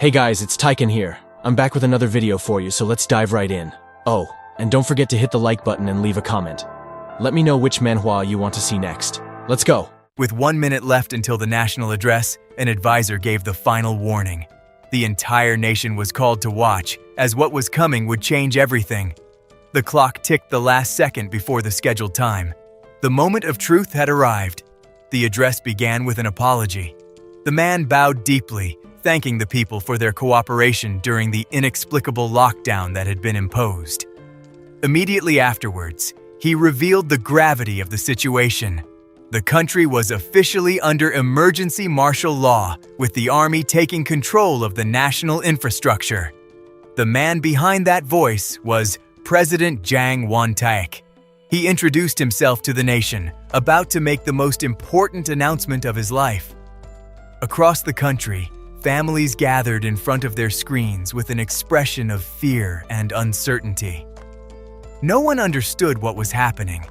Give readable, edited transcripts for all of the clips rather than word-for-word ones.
Hey guys, it's Tyken here. I'm back with another video for you, so let's dive right in. Oh, and don't forget to hit the like button and leave a comment. Let me know which manhwa you want to see next. Let's go! With 1 minute left until the national address, an advisor gave the final warning. The entire nation was called to watch, as what was coming would change everything. The clock ticked the last second before the scheduled time. The moment of truth had arrived. The address began with an apology. The man bowed deeply, thanking the people for their cooperation during the inexplicable lockdown that had been imposed. Immediately afterwards, he revealed the gravity of the situation. The country was officially under emergency martial law, with the army taking control of the national infrastructure. The man behind that voice was President Jang Won-taek. He introduced himself to the nation, about to make the most important announcement of his life. Across the country, families gathered in front of their screens with an expression of fear and uncertainty. No one understood what was happening.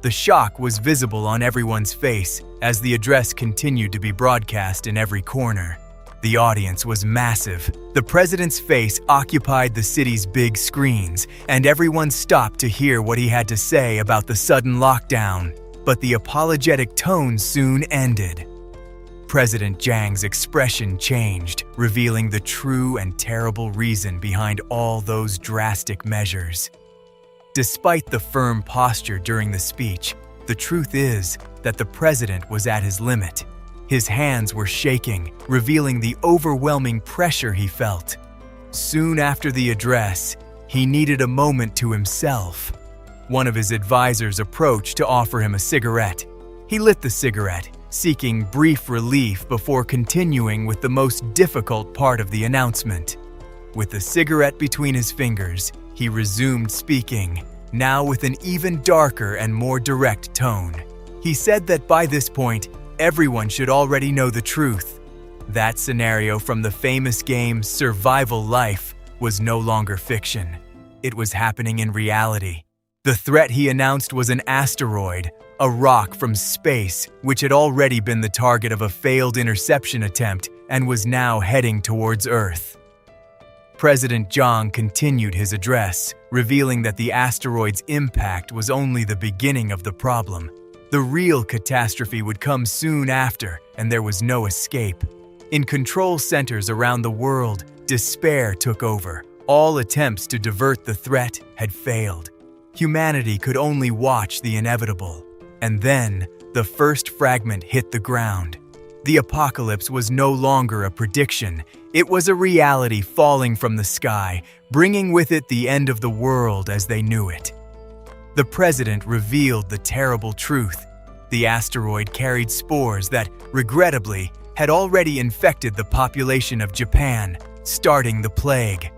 The shock was visible on everyone's face as the address continued to be broadcast in every corner. The audience was massive. The president's face occupied the city's big screens, and everyone stopped to hear what he had to say about the sudden lockdown. But the apologetic tone soon ended. President Jang's expression changed, revealing the true and terrible reason behind all those drastic measures. Despite the firm posture during the speech, the truth is that the president was at his limit. His hands were shaking, revealing the overwhelming pressure he felt. Soon after the address, he needed a moment to himself. One of his advisors approached to offer him a cigarette. He lit the cigarette, seeking brief relief before continuing with the most difficult part of the announcement. With the cigarette between his fingers, he resumed speaking, now with an even darker and more direct tone. He said that by this point, everyone should already know the truth. That scenario from the famous game Survival Life was no longer fiction. It was happening in reality. The threat he announced was an asteroid, a rock from space which had already been the target of a failed interception attempt and was now heading towards Earth. President Jang continued his address, revealing that the asteroid's impact was only the beginning of the problem. The real catastrophe would come soon after, and there was no escape. In control centers around the world, despair took over. All attempts to divert the threat had failed. Humanity could only watch the inevitable. And then, the first fragment hit the ground. The apocalypse was no longer a prediction. It was a reality falling from the sky, bringing with it the end of the world as they knew it. The president revealed the terrible truth. The asteroid carried spores that, regrettably, had already infected the population of Japan, starting the plague.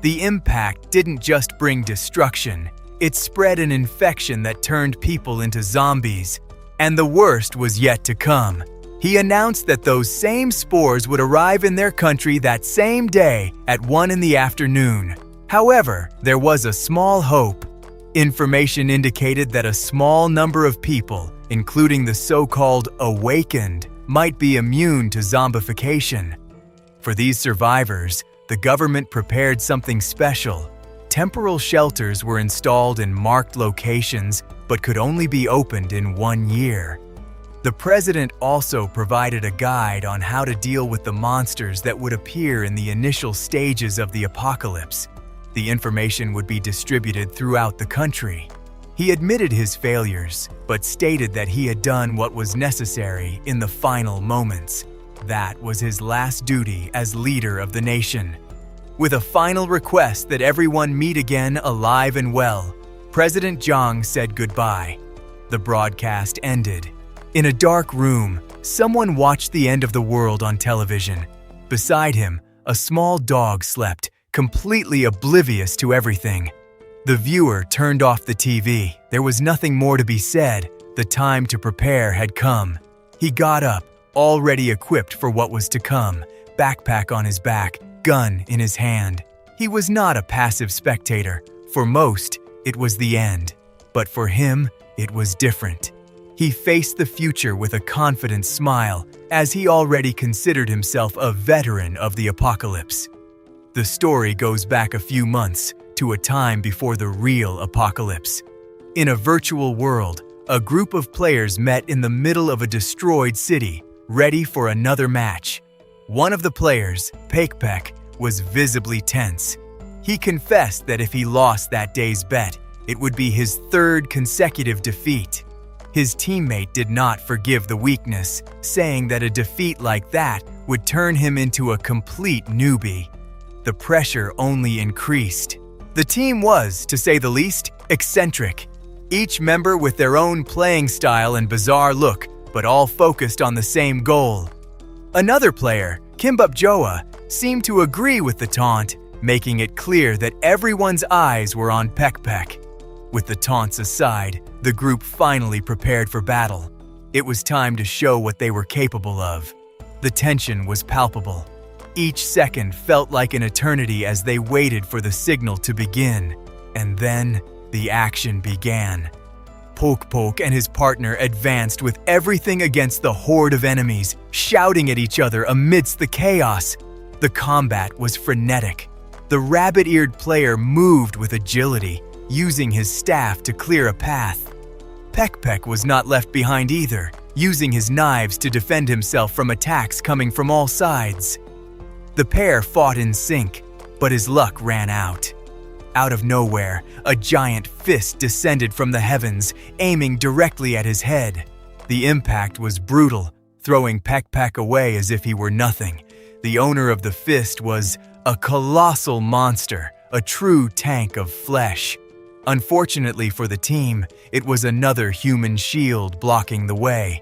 The impact didn't just bring destruction, it spread an infection that turned people into zombies. And the worst was yet to come. He announced that those same spores would arrive in their country that same day at 1 in the afternoon. However, there was a small hope. Information indicated that a small number of people, including the so-called awakened, might be immune to zombification. For these survivors, the government prepared something special. Temporal shelters were installed in marked locations but could only be opened in 1 year. The president also provided a guide on how to deal with the monsters that would appear in the initial stages of the apocalypse. The information would be distributed throughout the country. He admitted his failures, but stated that he had done what was necessary in the final moments. That was his last duty as leader of the nation. With a final request that everyone meet again alive and well, President Jang said goodbye. The broadcast ended. In a dark room, someone watched the end of the world on television. Beside him, a small dog slept, completely oblivious to everything. The viewer turned off the TV. There was nothing more to be said. The time to prepare had come. He got up, already equipped for what was to come, backpack on his back, gun in his hand. He was not a passive spectator. For most, it was the end. But for him, it was different. He faced the future with a confident smile, as he already considered himself a veteran of the apocalypse. The story goes back a few months to a time before the real apocalypse. In a virtual world, a group of players met in the middle of a destroyed city, ready for another match. One of the players, Pekpek, was visibly tense. He confessed that if he lost that day's bet, it would be his third consecutive defeat. His teammate did not forgive the weakness, saying that a defeat like that would turn him into a complete newbie. The pressure only increased. The team was, to say the least, eccentric. Each member with their own playing style and bizarre look, but all focused on the same goal. Another player, Kimbap Joa, seemed to agree with the taunt, making it clear that everyone's eyes were on Pekpek. With the taunts aside, the group finally prepared for battle. It was time to show what they were capable of. The tension was palpable. Each second felt like an eternity as they waited for the signal to begin. And then, the action began. Pokpok and his partner advanced with everything against the horde of enemies, shouting at each other amidst the chaos. The combat was frenetic. The rabbit-eared player moved with agility, using his staff to clear a path. Pekpek was not left behind either, using his knives to defend himself from attacks coming from all sides. The pair fought in sync, but his luck ran out. Out of nowhere, a giant fist descended from the heavens, aiming directly at his head. The impact was brutal, throwing Pekpek away as if he were nothing. The owner of the fist was a colossal monster, a true tank of flesh. Unfortunately for the team, it was another human shield blocking the way.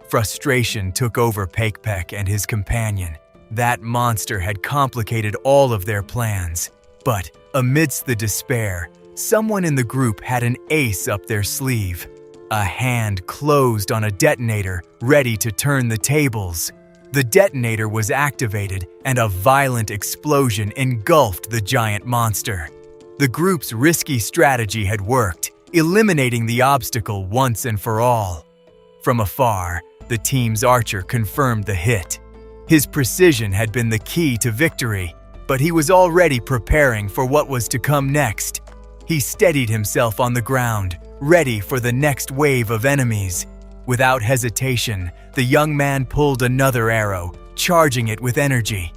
Frustration took over Pekpek and his companion. That monster had complicated all of their plans. But amidst the despair, someone in the group had an ace up their sleeve. A hand closed on a detonator, ready to turn the tables. The detonator was activated, and a violent explosion engulfed the giant monster. The group's risky strategy had worked, eliminating the obstacle once and for all. From afar, the team's archer confirmed the hit. His precision had been the key to victory, but he was already preparing for what was to come next. He steadied himself on the ground, ready for the next wave of enemies. Without hesitation, the young man pulled another arrow, charging it with energy.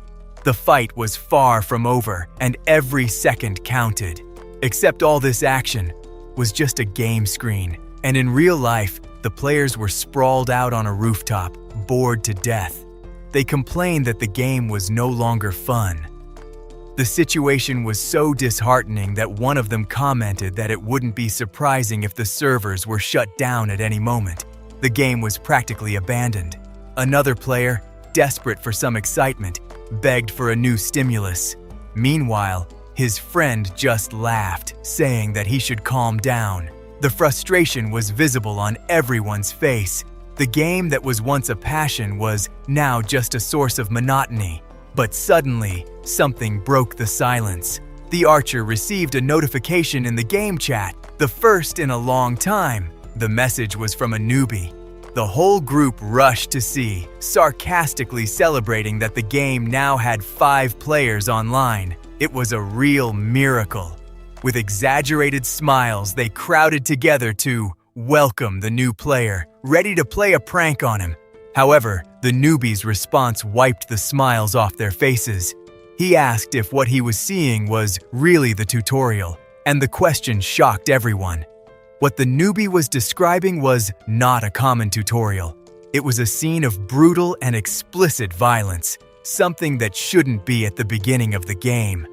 The fight was far from over, and every second counted. Except all this action was just a game screen, and in real life, the players were sprawled out on a rooftop, bored to death. They complained that the game was no longer fun. The situation was so disheartening that one of them commented that it wouldn't be surprising if the servers were shut down at any moment. The game was practically abandoned. Another player, desperate for some excitement, begged for a new stimulus. Meanwhile, his friend just laughed, saying that he should calm down. The frustration was visible on everyone's face. The game that was once a passion was now just a source of monotony. But suddenly, something broke the silence. The archer received a notification in the game chat, the first in a long time. The message was from a newbie. The whole group rushed to see, sarcastically celebrating that the game now had 5 players online. It was a real miracle. With exaggerated smiles, they crowded together to welcome the new player, ready to play a prank on him. However, the newbie's response wiped the smiles off their faces. He asked if what he was seeing was really the tutorial, and the question shocked everyone. What the newbie was describing was not a common tutorial. It was a scene of brutal and explicit violence, something that shouldn't be at the beginning of the game.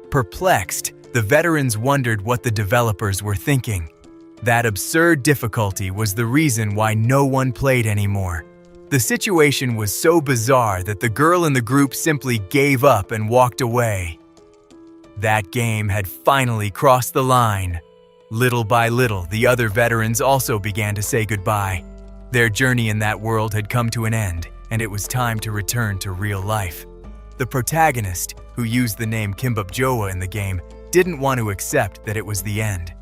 Perplexed, the veterans wondered what the developers were thinking. That absurd difficulty was the reason why no one played anymore. The situation was so bizarre that the girl in the group simply gave up and walked away. That game had finally crossed the line. Little by little, the other veterans also began to say goodbye. Their journey in that world had come to an end, and it was time to return to real life. The protagonist, who used the name Kimbap Joa in the game, didn't want to accept that it was the end.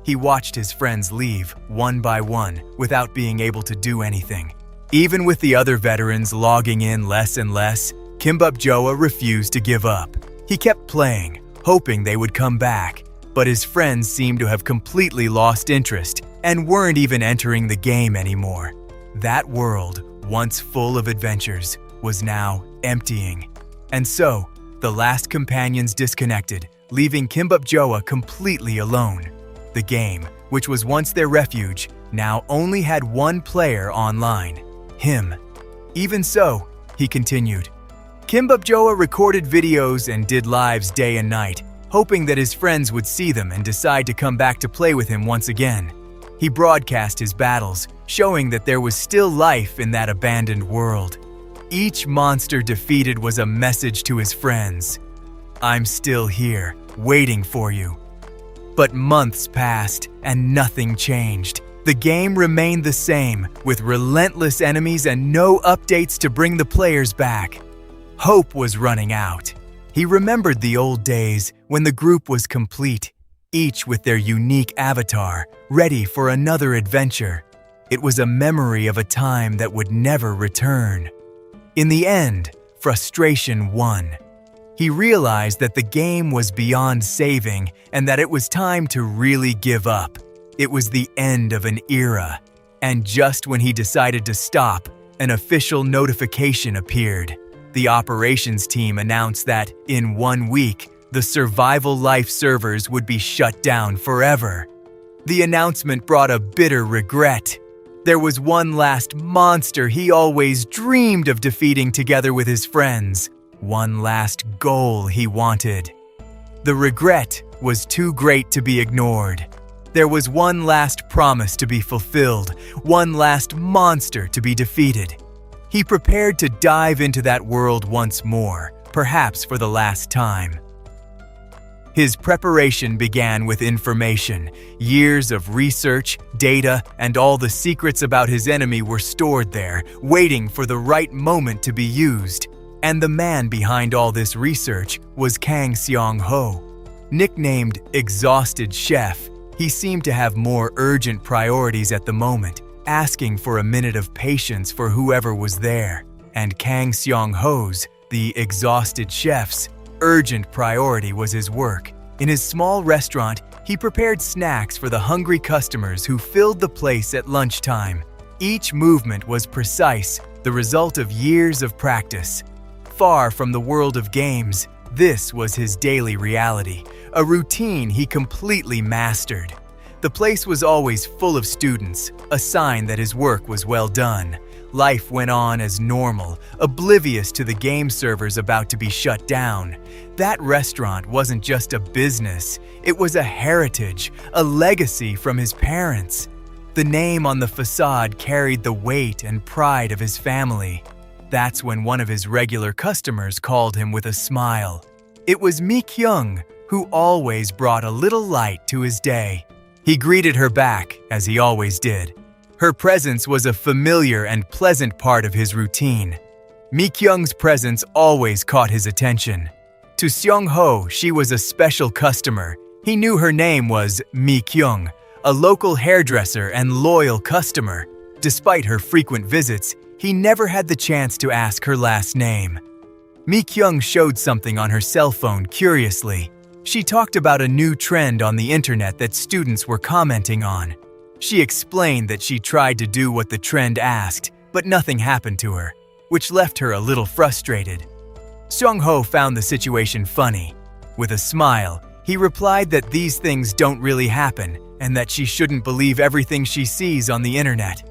He watched his friends leave, one by one, without being able to do anything. Even with the other veterans logging in less and less, Kimbap Joa refused to give up. He kept playing, hoping they would come back, but his friends seemed to have completely lost interest and weren't even entering the game anymore. That world, once full of adventures, was now emptying. And so, the last companions disconnected, leaving Kimbap Joa completely alone. The game, which was once their refuge, now only had one player online, him. Even so, he continued. Kimbap Joa recorded videos and did lives day and night, hoping that his friends would see them and decide to come back to play with him once again. He broadcast his battles, showing that there was still life in that abandoned world. Each monster defeated was a message to his friends. I'm still here, waiting for you. But months passed and nothing changed. The game remained the same, with relentless enemies and no updates to bring the players back. Hope was running out. He remembered the old days when the group was complete, each with their unique avatar, ready for another adventure. It was a memory of a time that would never return. In the end, frustration won. He realized that the game was beyond saving and that it was time to really give up. It was the end of an era. And just when he decided to stop, an official notification appeared. The operations team announced that, in 1 week, the Survival Life servers would be shut down forever. The announcement brought a bitter regret. There was one last monster he always dreamed of defeating together with his friends. One last goal he wanted. The regret was too great to be ignored. There was one last promise to be fulfilled, one last monster to be defeated. He prepared to dive into that world once more, perhaps for the last time. His preparation began with information. Years of research, data, and all the secrets about his enemy were stored there, waiting for the right moment to be used. And the man behind all this research was Kang Seong-ho. Nicknamed Exhausted Chef, he seemed to have more urgent priorities at the moment, asking for a minute of patience for whoever was there. And Kang Seong-ho's, the Exhausted Chef's, urgent priority was his work. In his small restaurant, he prepared snacks for the hungry customers who filled the place at lunchtime. Each movement was precise, the result of years of practice. Far from the world of games, this was his daily reality, a routine he completely mastered. The place was always full of students, a sign that his work was well done. Life went on as normal, oblivious to the game servers about to be shut down. That restaurant wasn't just a business, it was a heritage, a legacy from his parents. The name on the facade carried the weight and pride of his family. That's when one of his regular customers called him with a smile. It was Mi Kyung, who always brought a little light to his day. He greeted her back, as he always did. Her presence was a familiar and pleasant part of his routine. Mi Kyung's presence always caught his attention. To Seong-ho, she was a special customer. He knew her name was Mi Kyung, a local hairdresser and loyal customer. Despite her frequent visits, he never had the chance to ask her last name. Mi Kyung showed something on her cell phone curiously. She talked about a new trend on the internet that students were commenting on. She explained that she tried to do what the trend asked, but nothing happened to her, which left her a little frustrated. Seong-ho found the situation funny. With a smile, he replied that these things don't really happen and that she shouldn't believe everything she sees on the internet.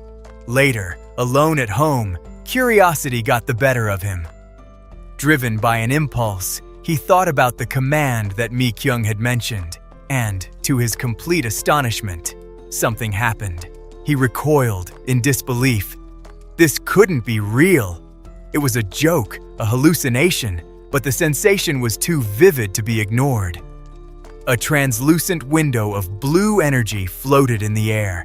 Later, alone at home, curiosity got the better of him. Driven by an impulse, he thought about the command that Mi Kyung had mentioned, and, to his complete astonishment, something happened. He recoiled in disbelief. This couldn't be real. It was a joke, a hallucination, but the sensation was too vivid to be ignored. A translucent window of blue energy floated in the air.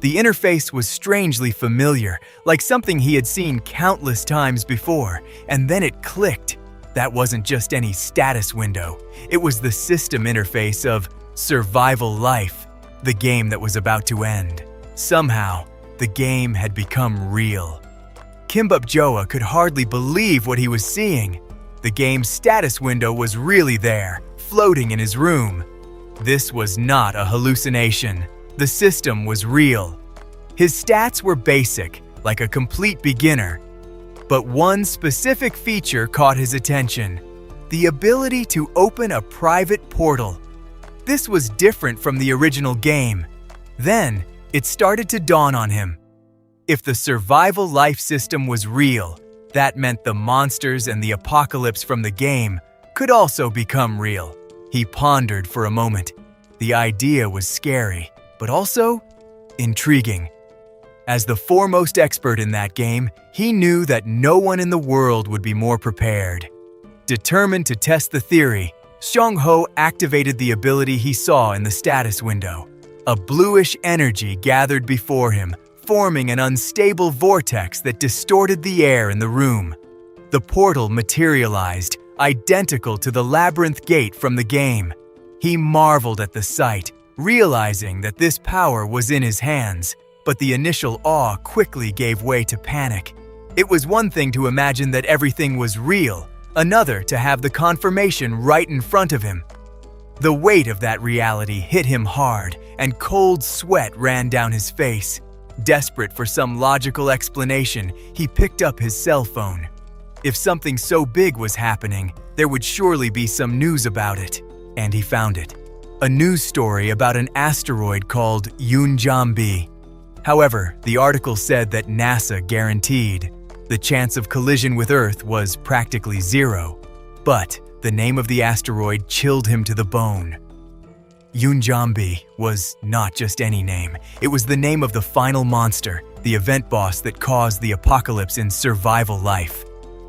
The interface was strangely familiar, like something he had seen countless times before, and then it clicked. That wasn't just any status window. It was the system interface of Survival Life. the game that was about to end. Somehow, the game had become real. Kimbap Joa could hardly believe what he was seeing. The game's status window was really there, floating in his room. This was not a hallucination. The system was real. His stats were basic, like a complete beginner. But one specific feature caught his attention: the ability to open a private portal. This was different from the original game. Then, it started to dawn on him. If the survival life system was real, that meant the monsters and the apocalypse from the game could also become real. He pondered for a moment. The idea was scary, but also intriguing. As the foremost expert in that game, he knew that no one in the world would be more prepared. Determined to test the theory, Xiong-ho activated the ability he saw in the status window. A bluish energy gathered before him, forming an unstable vortex that distorted the air in the room. The portal materialized, identical to the labyrinth gate from the game. He marveled at the sight, realizing that this power was in his hands, but the initial awe quickly gave way to panic. It was one thing to imagine that everything was real, another to have the confirmation right in front of him. The weight of that reality hit him hard, and cold sweat ran down his face. Desperate for some logical explanation, he picked up his cell phone. If something so big was happening, there would surely be some news about it, and he found it. A news story about an asteroid called Yunjambi. However, the article said that NASA guaranteed the chance of collision with Earth was practically zero. But the name of the asteroid chilled him to the bone. Yunjambi was not just any name. It was the name of the final monster, the event boss that caused the apocalypse in survival life.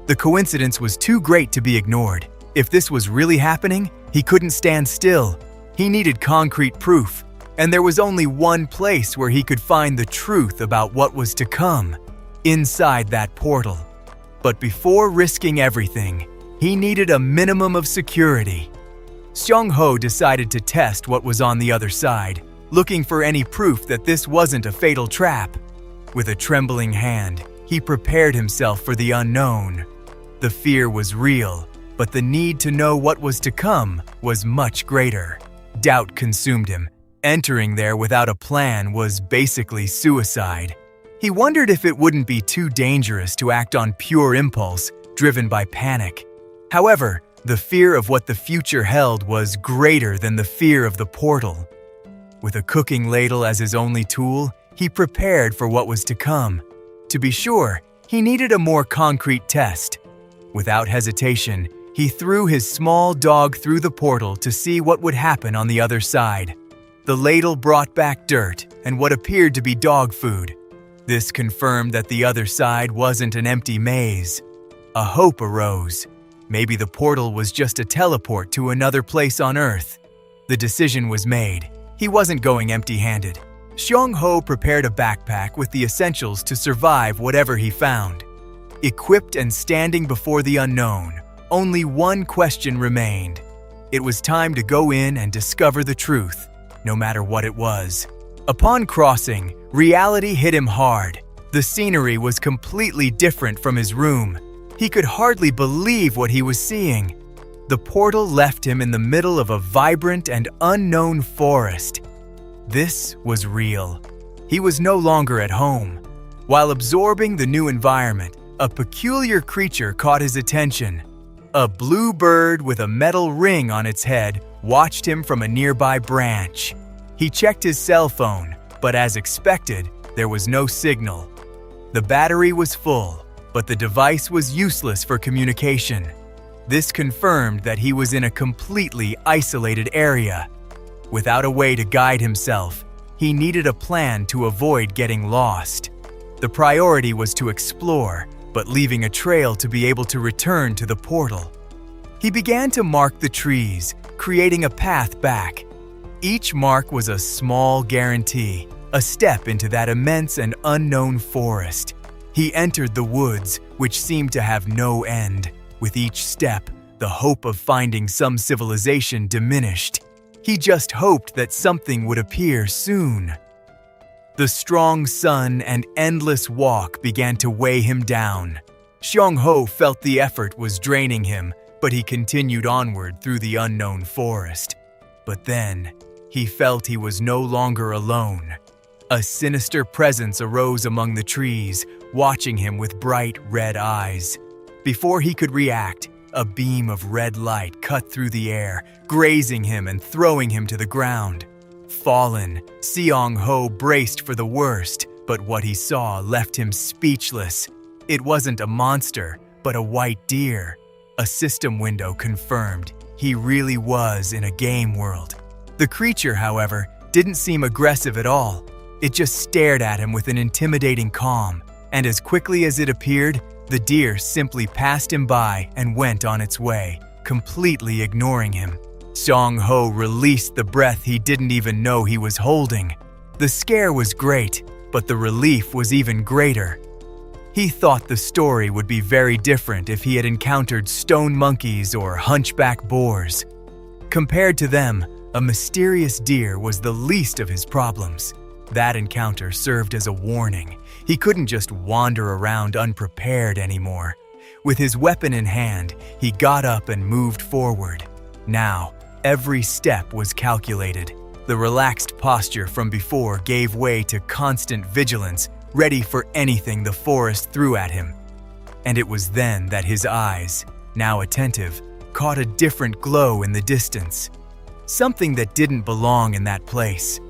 The coincidence was too great to be ignored. If this was really happening, he couldn't stand still. He needed concrete proof, and there was only one place where he could find the truth about what was to come: inside that portal. But before risking everything, he needed a minimum of security. Xiong-ho decided to test what was on the other side, looking for any proof that this wasn't a fatal trap. With a trembling hand, he prepared himself for the unknown. The fear was real, but the need to know what was to come was much greater. Doubt consumed him. Entering there without a plan was basically suicide. He wondered if it wouldn't be too dangerous to act on pure impulse, driven by panic. However, the fear of what the future held was greater than the fear of the portal. With a cooking ladle as his only tool, he prepared for what was to come. To be sure, he needed a more concrete test. Without hesitation, he threw his small dog through the portal to see what would happen on the other side. The ladle brought back dirt and what appeared to be dog food. This confirmed that the other side wasn't an empty maze. A hope arose. Maybe the portal was just a teleport to another place on Earth. The decision was made. He wasn't going empty-handed. Xiong-ho prepared a backpack with the essentials to survive whatever he found. Equipped and standing before the unknown, only one question remained. It was time to go in and discover the truth, no matter what it was. Upon crossing, reality hit him hard. The scenery was completely different from his room. He could hardly believe what he was seeing. The portal left him in the middle of a vibrant and unknown forest. This was real. He was no longer at home. While absorbing the new environment, a peculiar creature caught his attention. A blue bird with a metal ring on its head watched him from a nearby branch. He checked his cell phone, but as expected, there was no signal. The battery was full, but the device was useless for communication. This confirmed that he was in a completely isolated area. Without a way to guide himself, he needed a plan to avoid getting lost. The priority was to explore, but leaving a trail to be able to return to the portal. He began to mark the trees, creating a path back. Each mark was a small guarantee, a step into that immense and unknown forest. He entered the woods, which seemed to have no end. With each step, the hope of finding some civilization diminished. He just hoped that something would appear soon. The strong sun and endless walk began to weigh him down. Xiong-ho felt the effort was draining him, but he continued onward through the unknown forest. But then, he felt he was no longer alone. A sinister presence arose among the trees, watching him with bright red eyes. Before he could react, a beam of red light cut through the air, grazing him and throwing him to the ground. Fallen, Xiong-ho braced for the worst, but what he saw left him speechless. It wasn't a monster, but a white deer. A system window confirmed he really was in a game world. The creature, however, didn't seem aggressive at all. It just stared at him with an intimidating calm, and as quickly as it appeared, the deer simply passed him by and went on its way, completely ignoring him. Xiong-ho released the breath he didn't even know he was holding. The scare was great, but the relief was even greater. He thought the story would be very different if he had encountered stone monkeys or hunchback boars. Compared to them, a mysterious deer was the least of his problems. That encounter served as a warning. He couldn't just wander around unprepared anymore. With his weapon in hand, he got up and moved forward. Now, every step was calculated. The relaxed posture from before gave way to constant vigilance, ready for anything the forest threw at him. And it was then that his eyes, now attentive, caught a different glow in the distance. Something that didn't belong in that place.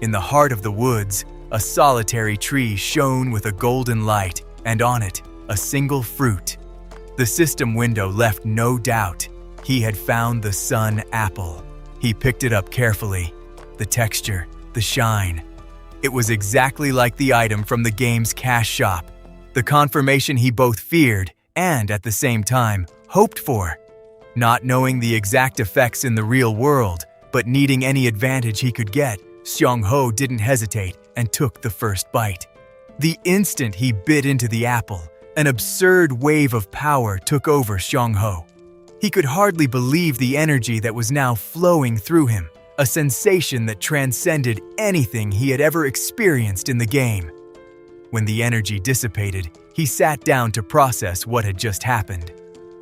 In the heart of the woods, a solitary tree shone with a golden light, and on it, a single fruit. The system window left no doubt. He had found the sun apple. He picked it up carefully. The texture, the shine. It was exactly like the item from the game's cash shop. The confirmation he both feared and, at the same time, hoped for. Not knowing the exact effects in the real world, but needing any advantage he could get, Xiong-ho didn't hesitate and took the first bite. The instant he bit into the apple, an absurd wave of power took over Xiong-ho. He could hardly believe the energy that was now flowing through him, a sensation that transcended anything he had ever experienced in the game. When the energy dissipated, he sat down to process what had just happened.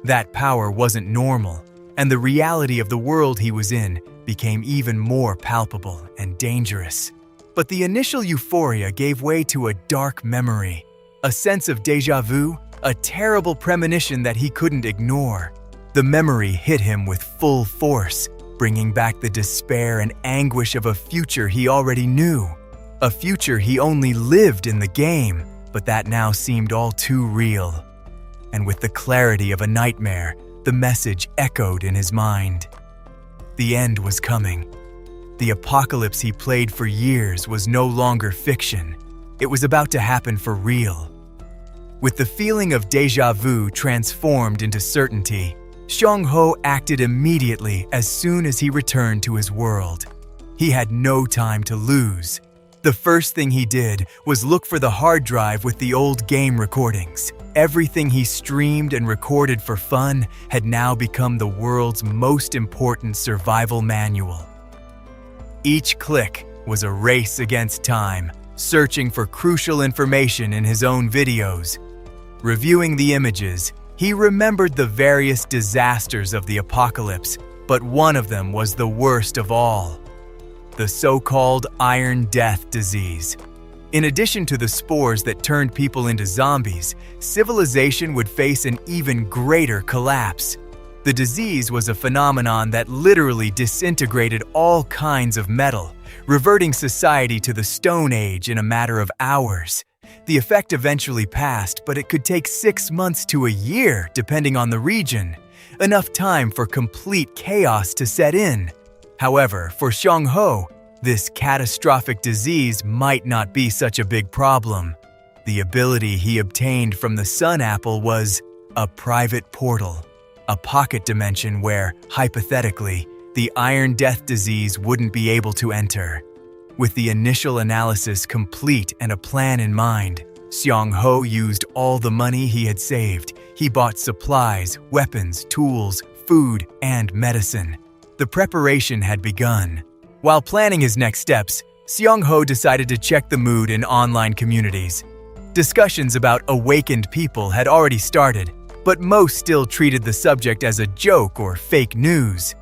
That power wasn't normal, and the reality of the world he was in became even more palpable and dangerous. But the initial euphoria gave way to a dark memory, a sense of déjà vu, a terrible premonition that he couldn't ignore. The memory hit him with full force, bringing back the despair and anguish of a future he already knew. A future he only lived in the game, but that now seemed all too real. And with the clarity of a nightmare, the message echoed in his mind. The end was coming. The apocalypse he played for years was no longer fiction. It was about to happen for real. With the feeling of déjà vu transformed into certainty, Xiong-ho acted immediately as soon as he returned to his world. He had no time to lose. The first thing he did was look for the hard drive with the old game recordings. Everything he streamed and recorded for fun had now become the world's most important survival manual. Each click was a race against time, searching for crucial information in his own videos. Reviewing the images, he remembered the various disasters of the apocalypse, but one of them was the worst of all: the so-called Iron Death disease. In addition to the spores that turned people into zombies, civilization would face an even greater collapse. The disease was a phenomenon that literally disintegrated all kinds of metal, reverting society to the Stone Age in a matter of hours. The effect eventually passed, but it could take 6 months to a year, depending on the region. Enough time for complete chaos to set in. However, for Xiong-ho, this catastrophic disease might not be such a big problem. The ability he obtained from the Sun Apple was a private portal, a pocket dimension where, hypothetically, the Iron Death disease wouldn't be able to enter. With the initial analysis complete and a plan in mind, Xiong-ho used all the money he had saved. He bought supplies, weapons, tools, food, and medicine. The preparation had begun. While planning his next steps, Seong-ho decided to check the mood in online communities. Discussions about awakened people had already started, but most still treated the subject as a joke or fake news.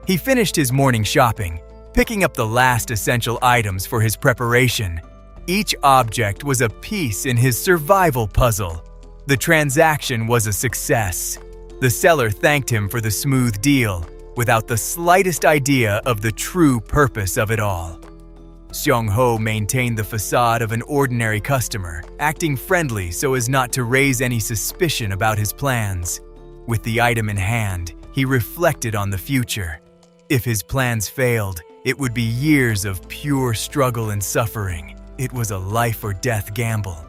He finished his morning shopping, picking up the last essential items for his preparation. Each object was a piece in his survival puzzle. The transaction was a success. The seller thanked him for the smooth deal, without the slightest idea of the true purpose of it all. Seong-ho maintained the facade of an ordinary customer, acting friendly so as not to raise any suspicion about his plans. With the item in hand, he reflected on the future. If his plans failed, it would be years of pure struggle and suffering. It was a life-or-death gamble.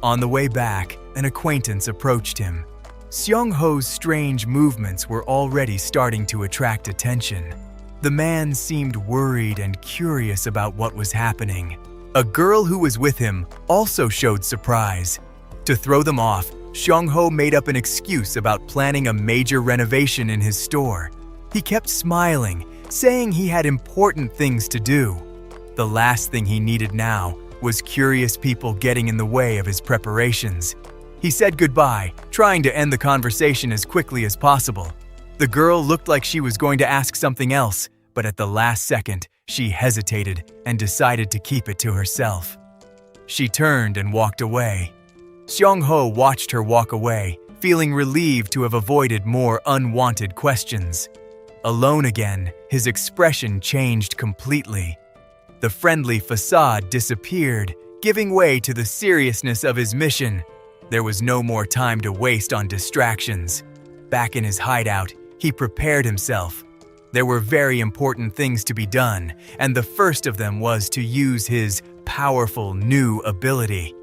On the way back, an acquaintance approached him. Seong-ho's strange movements were already starting to attract attention. The man seemed worried and curious about what was happening. A girl who was with him also showed surprise. To throw them off, Seong-ho made up an excuse about planning a major renovation in his store. He kept smiling, saying he had important things to do. The last thing he needed now was curious people getting in the way of his preparations. He said goodbye, trying to end the conversation as quickly as possible. The girl looked like she was going to ask something else, but at the last second, she hesitated and decided to keep it to herself. She turned and walked away. Seong-ho watched her walk away, feeling relieved to have avoided more unwanted questions. Alone again, his expression changed completely. The friendly facade disappeared, giving way to the seriousness of his mission. There was no more time to waste on distractions. Back in his hideout, he prepared himself. There were very important things to be done, and the first of them was to use his powerful new ability.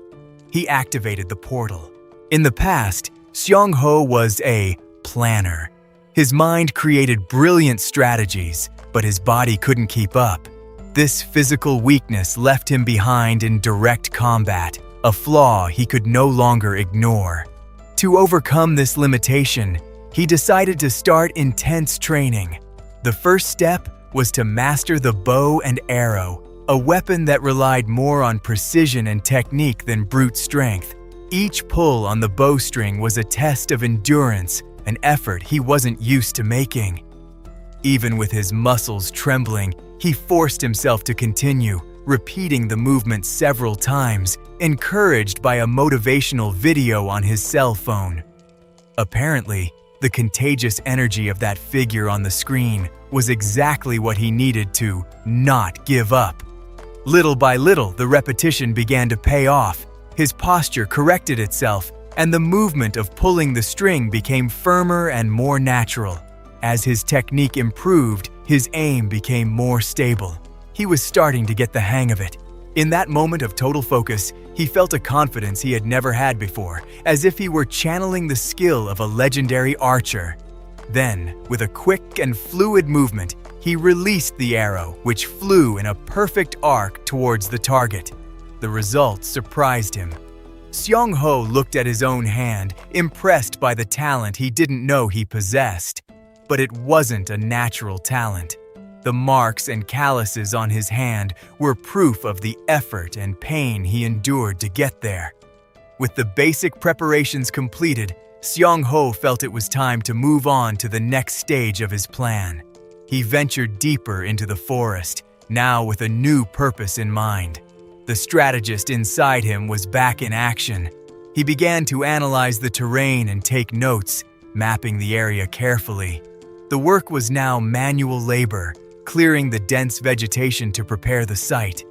He activated the portal. In the past, Seong-ho was a planner. His mind created brilliant strategies, but his body couldn't keep up. This physical weakness left him behind in direct combat, a flaw he could no longer ignore. To overcome this limitation, he decided to start intense training. The first step was to master the bow and arrow, a weapon that relied more on precision and technique than brute strength. Each pull on the bowstring was a test of endurance, an effort he wasn't used to making. Even with his muscles trembling, he forced himself to continue, repeating the movement several times, encouraged by a motivational video on his cell phone. Apparently, the contagious energy of that figure on the screen was exactly what he needed to not give up. Little by little, the repetition began to pay off. His posture corrected itself, and the movement of pulling the string became firmer and more natural. As his technique improved, his aim became more stable. He was starting to get the hang of it. In that moment of total focus, he felt a confidence he had never had before, as if he were channeling the skill of a legendary archer. Then, with a quick and fluid movement, he released the arrow, which flew in a perfect arc towards the target. The result surprised him. Seong-ho looked at his own hand, impressed by the talent he didn't know he possessed. But it wasn't a natural talent. The marks and calluses on his hand were proof of the effort and pain he endured to get there. With the basic preparations completed, Seong-ho felt it was time to move on to the next stage of his plan. He ventured deeper into the forest, now with a new purpose in mind. The strategist inside him was back in action. He began to analyze the terrain and take notes, mapping the area carefully. The work was now manual labor, clearing the dense vegetation to prepare the site.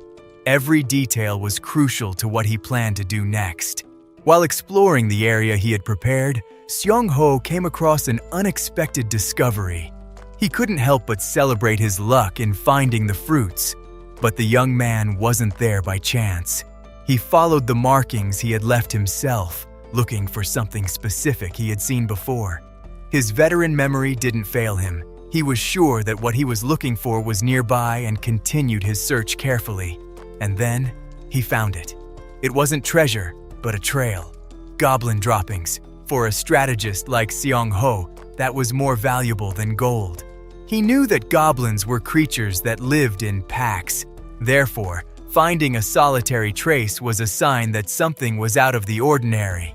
Every detail was crucial to what he planned to do next. While exploring the area he had prepared, Seong-ho came across an unexpected discovery. He couldn't help but celebrate his luck in finding the fruits. But the young man wasn't there by chance. He followed the markings he had left himself, looking for something specific he had seen before. His veteran memory didn't fail him. He was sure that what he was looking for was nearby and continued his search carefully. And then, he found it. It wasn't treasure, but a trail. Goblin droppings. For a strategist like Seong-ho, that was more valuable than gold. He knew that goblins were creatures that lived in packs. Therefore, finding a solitary trace was a sign that something was out of the ordinary.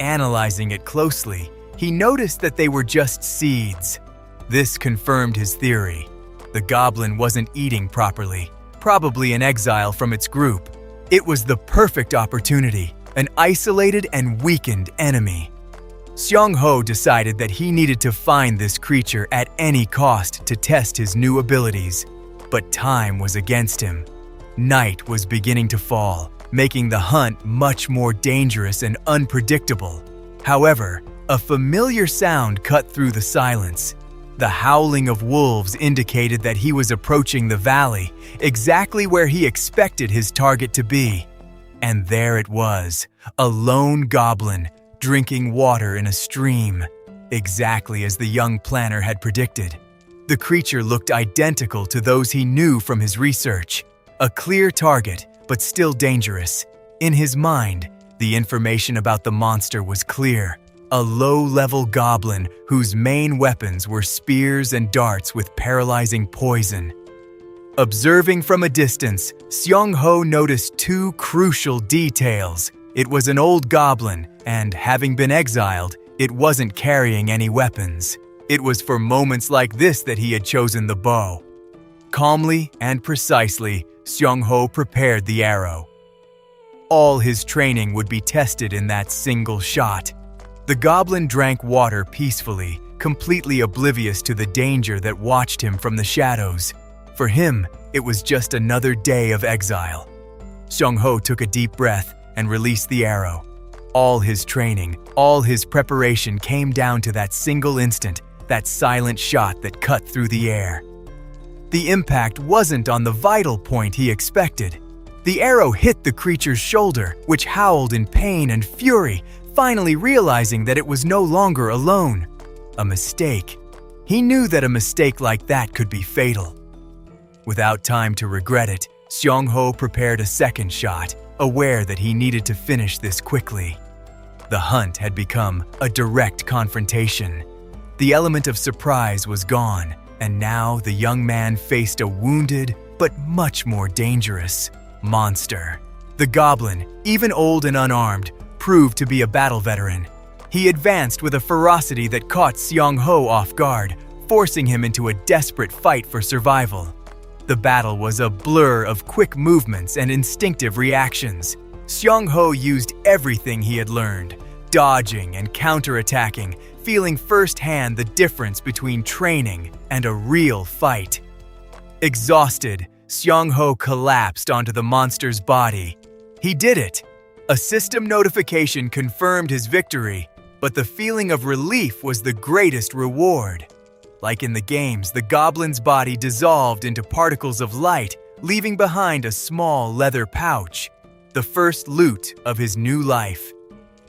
Analyzing it closely, he noticed that they were just seeds. This confirmed his theory. The goblin wasn't eating properly, probably in exile from its group. It was the perfect opportunity, an isolated and weakened enemy. Seong-ho decided that he needed to find this creature at any cost to test his new abilities. But time was against him. Night was beginning to fall, making the hunt much more dangerous and unpredictable. However, a familiar sound cut through the silence. The howling of wolves indicated that he was approaching the valley, exactly where he expected his target to be. And there it was, a lone goblin, drinking water in a stream, exactly as the young planner had predicted. The creature looked identical to those he knew from his research. A clear target, but still dangerous. In his mind, the information about the monster was clear. A low-level goblin whose main weapons were spears and darts with paralyzing poison. Observing from a distance, Seong-ho noticed two crucial details. It was an old goblin, and having been exiled, it wasn't carrying any weapons. It was for moments like this that he had chosen the bow. Calmly and precisely, Seong-ho prepared the arrow. All his training would be tested in that single shot. The goblin drank water peacefully, completely oblivious to the danger that watched him from the shadows. For him, it was just another day of exile. Seong-ho took a deep breath and released the arrow. All his training, all his preparation came down to that single instant, that silent shot that cut through the air. The impact wasn't on the vital point he expected. The arrow hit the creature's shoulder, which howled in pain and fury, finally realizing that it was no longer alone. A mistake. He knew that a mistake like that could be fatal. Without time to regret it, Seong-ho prepared a second shot, aware that he needed to finish this quickly. The hunt had become a direct confrontation. The element of surprise was gone, and now the young man faced a wounded, but much more dangerous, monster. The goblin, even old and unarmed, proved to be a battle veteran. He advanced with a ferocity that caught Seong-ho off guard, forcing him into a desperate fight for survival. The battle was a blur of quick movements and instinctive reactions. Seong-ho used everything he had learned, dodging and counterattacking, feeling firsthand the difference between training and a real fight. Exhausted, Seong-ho collapsed onto the monster's body. He did it! A system notification confirmed his victory, but the feeling of relief was the greatest reward. Like in the games, the goblin's body dissolved into particles of light, leaving behind a small leather pouch, the first loot of his new life.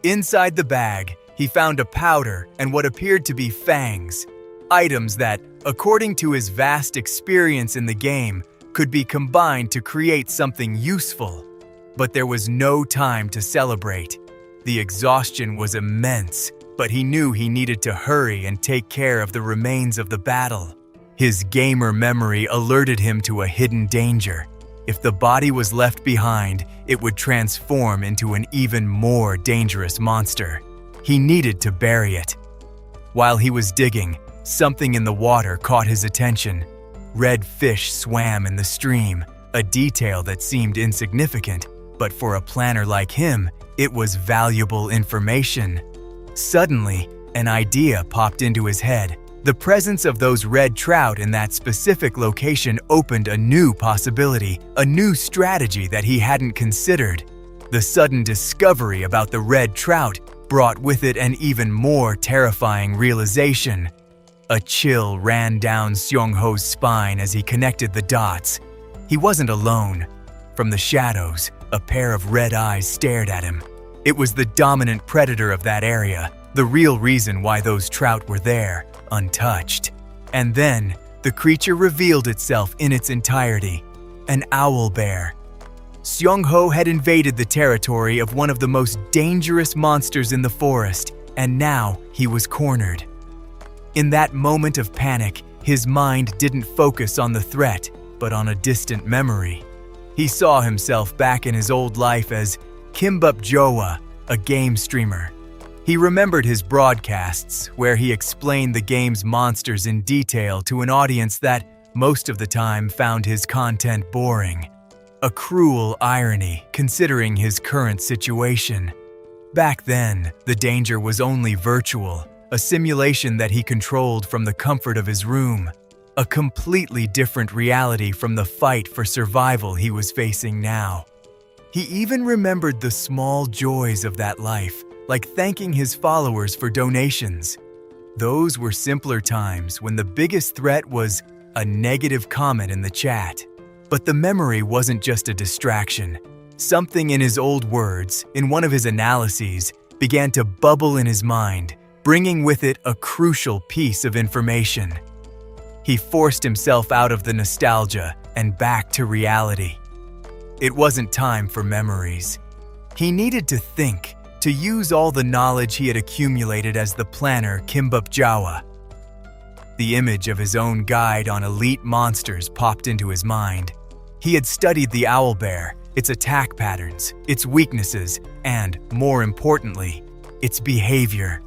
Inside the bag, he found a powder and what appeared to be fangs, items that, according to his vast experience in the game, could be combined to create something useful. But there was no time to celebrate. The exhaustion was immense, but he knew he needed to hurry and take care of the remains of the battle. His gamer memory alerted him to a hidden danger. If the body was left behind, it would transform into an even more dangerous monster. He needed to bury it. While he was digging, something in the water caught his attention. Red fish swam in the stream, a detail that seemed insignificant, but for a planner like him, it was valuable information. Suddenly, an idea popped into his head. The presence of those red trout in that specific location opened a new possibility, a new strategy that he hadn't considered. The sudden discovery about the red trout brought with it an even more terrifying realization. A chill ran down Seong-ho's spine as he connected the dots. He wasn't alone. From the shadows, a pair of red eyes stared at him. It was the dominant predator of that area, the real reason why those trout were there, untouched. And then, the creature revealed itself in its entirety, an owl bear. Seong-ho had invaded the territory of one of the most dangerous monsters in the forest, and now he was cornered. In that moment of panic, his mind didn't focus on the threat, but on a distant memory. He saw himself back in his old life as Kimbap Joa, a game streamer. He remembered his broadcasts, where he explained the game's monsters in detail to an audience that, most of the time, found his content boring. A cruel irony, considering his current situation. Back then, the danger was only virtual, a simulation that he controlled from the comfort of his room. A completely different reality from the fight for survival he was facing now. He even remembered the small joys of that life, like thanking his followers for donations. Those were simpler times when the biggest threat was a negative comment in the chat. But the memory wasn't just a distraction. Something in his old words, in one of his analyses, began to bubble in his mind, bringing with it a crucial piece of information. He forced himself out of the nostalgia and back to reality. It wasn't time for memories. He needed to think, to use all the knowledge he had accumulated as the planner Kimbap Jawa. The image of his own guide on elite monsters popped into his mind. He had studied the owlbear, its attack patterns, its weaknesses, and, more importantly, its behavior.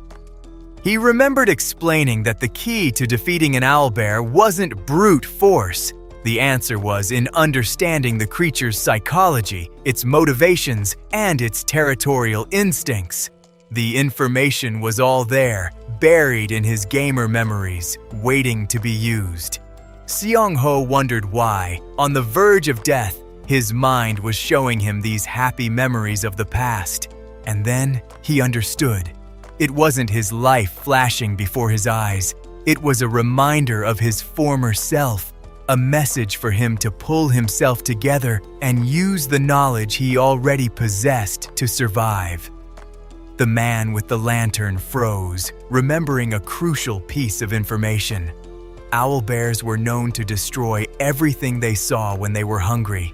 He remembered explaining that the key to defeating an owlbear wasn't brute force. The answer was in understanding the creature's psychology, its motivations, and its territorial instincts. The information was all there, buried in his gamer memories, waiting to be used. Seong-ho wondered why, on the verge of death, his mind was showing him these happy memories of the past. And then he understood. It wasn't his life flashing before his eyes. It was a reminder of his former self, a message for him to pull himself together and use the knowledge he already possessed to survive. The man with the lantern froze, remembering a crucial piece of information. Owlbears were known to destroy everything they saw when they were hungry.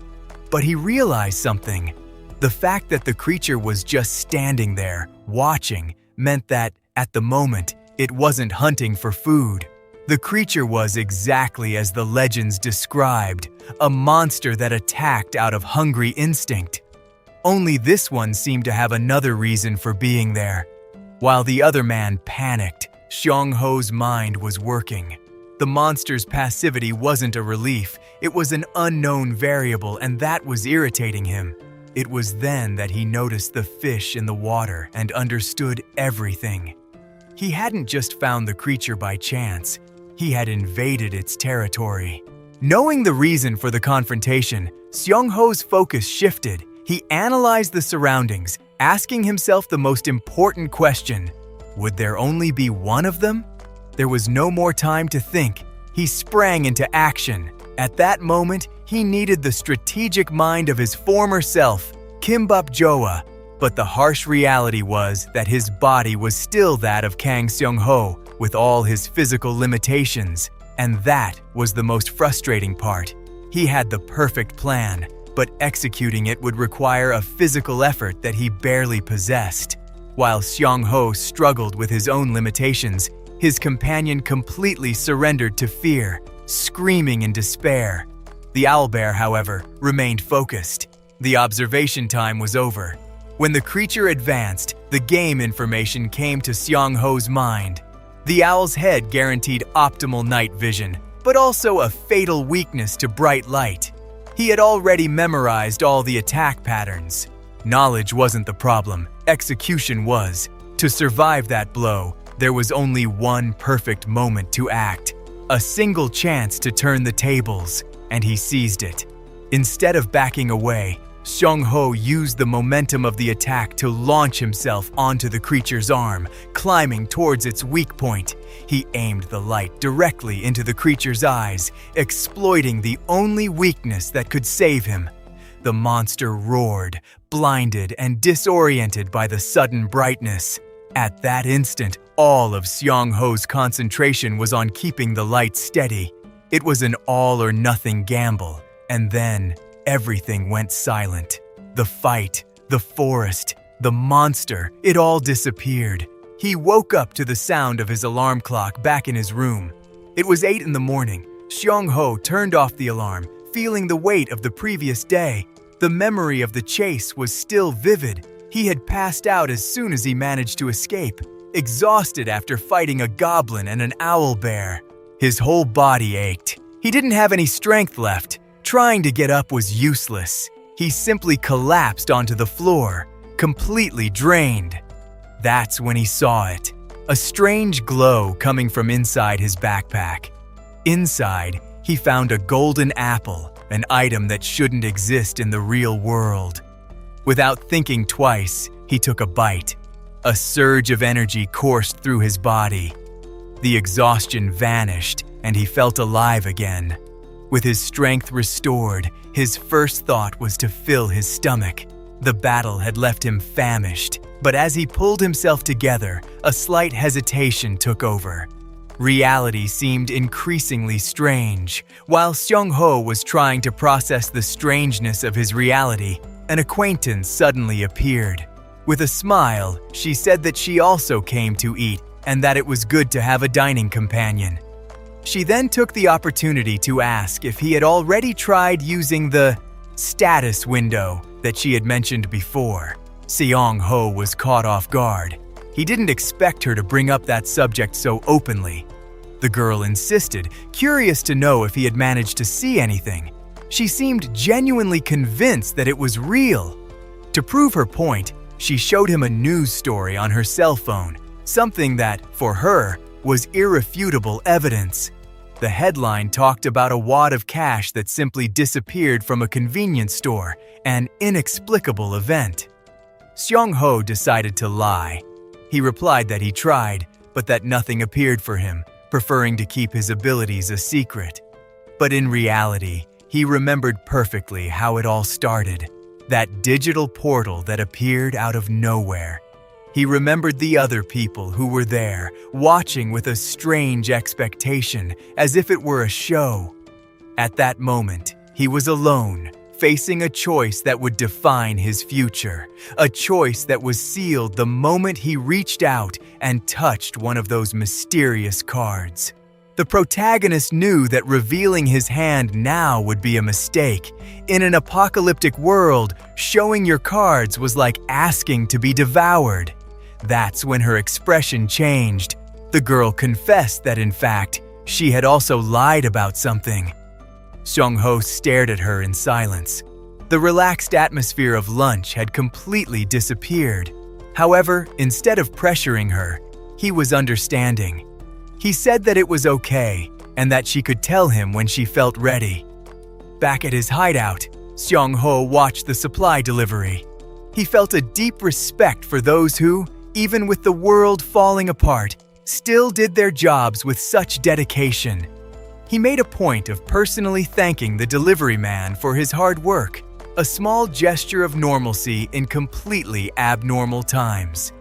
But he realized something. The fact that the creature was just standing there, watching, meant that, at the moment, it wasn't hunting for food. The creature was exactly as the legends described, a monster that attacked out of hungry instinct. Only this one seemed to have another reason for being there. While the other man panicked, Seong-ho's mind was working. The monster's passivity wasn't a relief, it was an unknown variable, and that was irritating him. It was then that he noticed the fish in the water and understood everything. He hadn't just found the creature by chance, he had invaded its territory. Knowing the reason for the confrontation, Seong-ho's focus shifted. He analyzed the surroundings, asking himself the most important question: would there only be one of them? There was no more time to think. He sprang into action. At that moment, he needed the strategic mind of his former self, Kimbap Joa. But the harsh reality was that his body was still that of Kang Seong-ho, with all his physical limitations. And that was the most frustrating part. He had the perfect plan, but executing it would require a physical effort that he barely possessed. While Seong-ho struggled with his own limitations, his companion completely surrendered to fear, screaming in despair. The owlbear, however, remained focused. The observation time was over. When the creature advanced, the game information came to Seong-ho's mind. The owl's head guaranteed optimal night vision, but also a fatal weakness to bright light. He had already memorized all the attack patterns. Knowledge wasn't the problem, execution was. To survive that blow, there was only one perfect moment to act, a single chance to turn the tables, and he seized it. Instead of backing away, Seong-ho used the momentum of the attack to launch himself onto the creature's arm, climbing towards its weak point. He aimed the light directly into the creature's eyes, exploiting the only weakness that could save him. The monster roared, blinded and disoriented by the sudden brightness. At that instant, all of Seong-ho's concentration was on keeping the light steady. It was an all-or-nothing gamble, and then everything went silent. The fight, the forest, the monster, it all disappeared. He woke up to the sound of his alarm clock back in his room. It was 8 in the morning. Xiong-ho turned off the alarm, feeling the weight of the previous day. The memory of the chase was still vivid. He had passed out as soon as he managed to escape, exhausted after fighting a goblin and an owl bear. His whole body ached. He didn't have any strength left. Trying to get up was useless. He simply collapsed onto the floor, completely drained. That's when he saw it. A strange glow coming from inside his backpack. Inside, he found a golden apple, an item that shouldn't exist in the real world. Without thinking twice, he took a bite. A surge of energy coursed through his body. The exhaustion vanished, and he felt alive again. With his strength restored, his first thought was to fill his stomach. The battle had left him famished, but as he pulled himself together, a slight hesitation took over. Reality seemed increasingly strange. While Xiong-ho was trying to process the strangeness of his reality, an acquaintance suddenly appeared. With a smile, she said that she also came to eat and that it was good to have a dining companion. She then took the opportunity to ask if he had already tried using the status window that she had mentioned before. Xiong-ho was caught off guard. He didn't expect her to bring up that subject so openly. The girl insisted, curious to know if he had managed to see anything. She seemed genuinely convinced that it was real. To prove her point, she showed him a news story on her cell phone, something that, for her, was irrefutable evidence. The headline talked about a wad of cash that simply disappeared from a convenience store, an inexplicable event. Xiong-ho decided to lie. He replied that he tried, but that nothing appeared for him, preferring to keep his abilities a secret. But in reality, he remembered perfectly how it all started. That digital portal that appeared out of nowhere. He remembered the other people who were there, watching with a strange expectation, as if it were a show. At that moment, he was alone, facing a choice that would define his future, a choice that was sealed the moment he reached out and touched one of those mysterious cards. The protagonist knew that revealing his hand now would be a mistake. In an apocalyptic world, showing your cards was like asking to be devoured. That's when her expression changed. The girl confessed that, in fact, she had also lied about something. Xiong-ho stared at her in silence. The relaxed atmosphere of lunch had completely disappeared. However, instead of pressuring her, he was understanding. He said that it was okay, and that she could tell him when she felt ready. Back at his hideout, Xiong-ho watched the supply delivery. He felt a deep respect for those who, even with the world falling apart, still did their jobs with such dedication. He made a point of personally thanking the delivery man for his hard work, a small gesture of normalcy in completely abnormal times.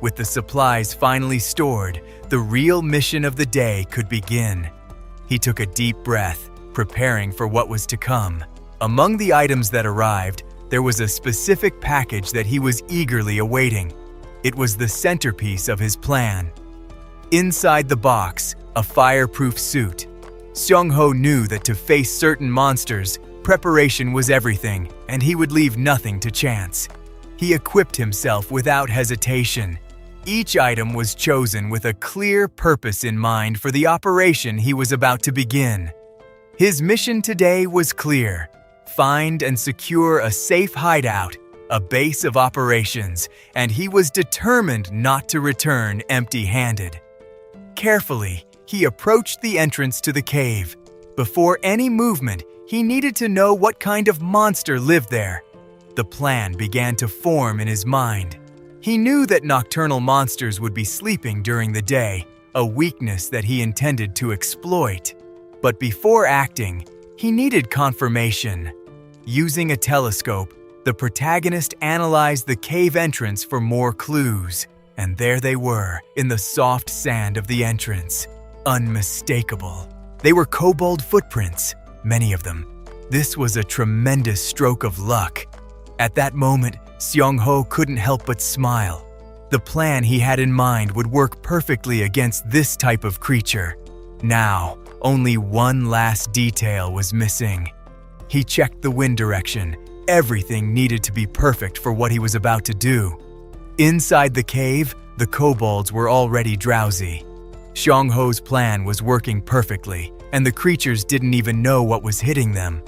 With the supplies finally stored, the real mission of the day could begin. He took a deep breath, preparing for what was to come. Among the items that arrived, there was a specific package that he was eagerly awaiting. It was the centerpiece of his plan. Inside the box, a fireproof suit. Xiong-ho knew that to face certain monsters, preparation was everything, and he would leave nothing to chance. He equipped himself without hesitation. Each item was chosen with a clear purpose in mind for the operation he was about to begin. His mission today was clear: find and secure a safe hideout, a base of operations, and he was determined not to return empty-handed. Carefully, he approached the entrance to the cave. Before any movement, he needed to know what kind of monster lived there. The plan began to form in his mind. He knew that nocturnal monsters would be sleeping during the day, a weakness that he intended to exploit. But before acting, he needed confirmation. Using a telescope, the protagonist analyzed the cave entrance for more clues, and there they were, in the soft sand of the entrance. Unmistakable. They were kobold footprints, many of them. This was a tremendous stroke of luck. At that moment, Xiong-ho couldn't help but smile. The plan he had in mind would work perfectly against this type of creature. Now, only one last detail was missing. He checked the wind direction. Everything needed to be perfect for what he was about to do. Inside the cave, the kobolds were already drowsy. Xiangho's plan was working perfectly, and the creatures didn't even know what was hitting them.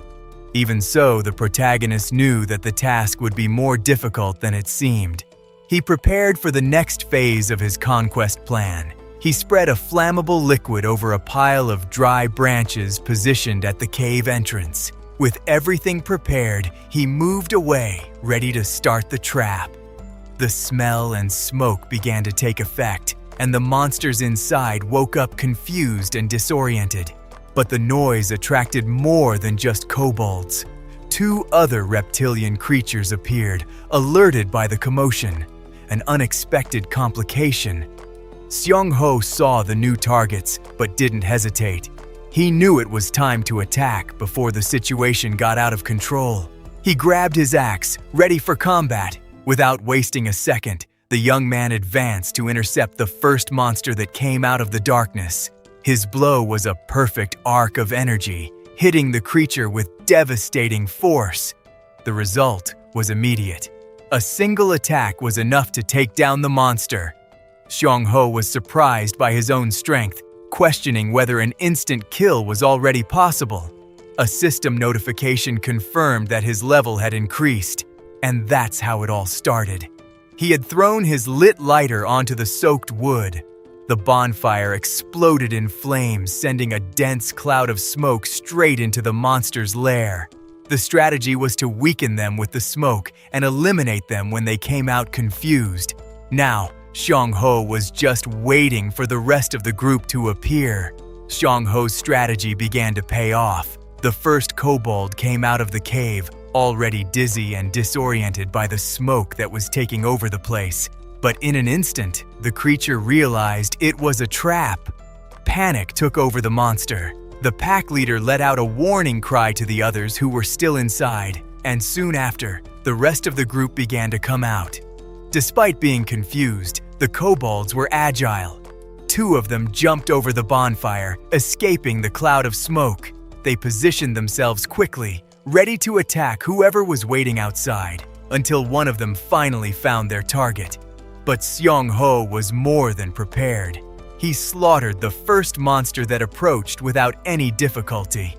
Even so, the protagonist knew that the task would be more difficult than it seemed. He prepared for the next phase of his conquest plan. He spread a flammable liquid over a pile of dry branches positioned at the cave entrance. With everything prepared, he moved away, ready to start the trap. The smell and smoke began to take effect, and the monsters inside woke up confused and disoriented. But the noise attracted more than just kobolds. 2 other reptilian creatures appeared, alerted by the commotion. An unexpected complication. Xiangho saw the new targets, but didn't hesitate. He knew it was time to attack before the situation got out of control. He grabbed his axe, ready for combat. Without wasting a second, the young man advanced to intercept the first monster that came out of the darkness. His blow was a perfect arc of energy, hitting the creature with devastating force. The result was immediate. A single attack was enough to take down the monster. Xiangho was surprised by his own strength, questioning whether an instant kill was already possible. A system notification confirmed that his level had increased, and that's how it all started. He had thrown his lit lighter onto the soaked wood. The bonfire exploded in flames, sending a dense cloud of smoke straight into the monster's lair. The strategy was to weaken them with the smoke and eliminate them when they came out confused. Now, Xiangho was just waiting for the rest of the group to appear. Xiangho's strategy began to pay off. The first kobold came out of the cave, already dizzy and disoriented by the smoke that was taking over the place. But in an instant, the creature realized it was a trap. Panic took over the monster. The pack leader let out a warning cry to the others who were still inside, and soon after, the rest of the group began to come out. Despite being confused, the kobolds were agile. 2 of them jumped over the bonfire, escaping the cloud of smoke. They positioned themselves quickly, ready to attack whoever was waiting outside, until one of them finally found their target. But Xiangho was more than prepared. He slaughtered the first monster that approached without any difficulty.